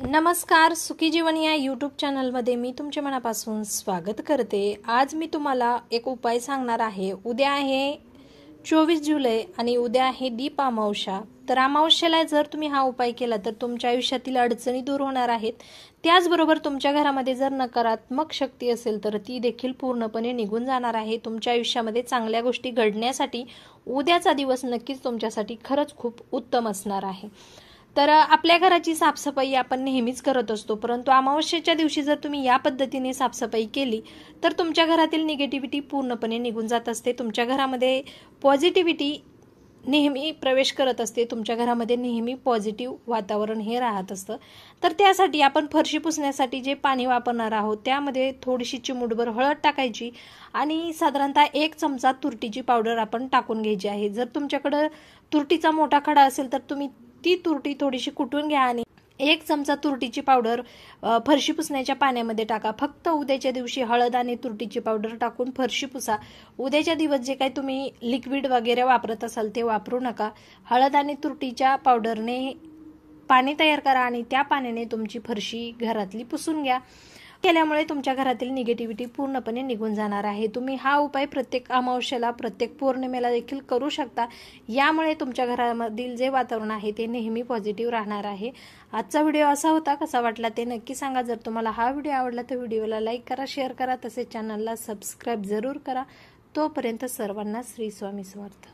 नमस्कार, सुखी जीवन या यूट्यूब चॅनलमध्ये मी तुमच्या मनापासून स्वागत करते। आज मी तुम्हाला एक उपाय सांगणार आहे। उद्या आहे 24 जुलै आणि उद्या आहे दीप अमावस्या। तर अमावस्येला जर तुम्ही हा उपाय केला तर तुमच्या आयुष्यातील अडचणी दूर होणार आहेत। त्याचबरोबर तुमच्या घरामध्ये जर नकारात्मक शक्ती असेल तर ती देखील पूर्णपणे निघून जाणार आहे। तुमच्या आयुष्यामध्ये चांगल्या गोष्टी घडण्यासाठी उद्याचा दिवस नक्कीच तुमच्यासाठी खरंच खूप उत्तम असणार आहे। तर आपल्या घराची साफसफाई आपण नेहमीच करत असतो, परंतु अमावस्येच्या दिवशी जर तुम्ही या पद्धतीने साफसफाई केली तर तुमच्या घरातील निगेटिव्हिटी पूर्णपणे निघून जात असते। तुमच्या घरामध्ये पॉझिटिव्हिटी नेहमी प्रवेश करत असते। तुमच्या घरामध्ये नेहमी पॉझिटिव्ह वातावरण हे राहत असतं। तर त्यासाठी आपण फरशी पुसण्यासाठी जे पाणी वापरणार आहोत त्यामध्ये थोडीशी चिमूटभर हळद टाकायची आणि साधारणतः 1 चमचा तुरटीची पावडर आपण टाकून घ्यायची आहे। जर तुमच्याकडे तुरटीचा मोठा खडा असेल तर तुम्ही ती तुरटी थोडीशी कुटून घ्या आणि 1 चमचा तुरटीची पावडर फरशी पुसण्याच्या पाण्यामध्ये टाका। फक्त उद्याच्या दिवशी हळद आणि तुरटीची पावडर टाकून फरशी पुसा। उद्याच्या दिवस जे काही तुम्ही लिक्विड वगैरे वापरत असाल ते वापरू नका। हळद आणि तुरटीच्या पावडरने पाणी तयार करा आणि त्या पाण्याने तुमची फरशी घरातली पुसून घ्या। केल्यामुळे तुमच्या घरातील निगेटिव्हिटी पूर्णपणे निघून जाणार आहे। तुम्ही हा उपाय प्रत्येक अमावस्येला प्रत्येक पौर्णिमेला देखील करू शकता। यामुळे तुमच्या घरामधील जे वातावरण आहे ते नेहमी पॉझिटिव्ह राहणार आहे। आजचा व्हिडिओ असा होता, कसा वाटला ते नक्की सांगा। जर तुम्हाला हा व्हिडिओ आवडला तर व्हिडिओला लाईक करा, शेअर करा, तसेच चॅनलला सबस्क्राईब जरूर करा। तोपर्यंत सर्वांना श्री स्वामी समर्थ।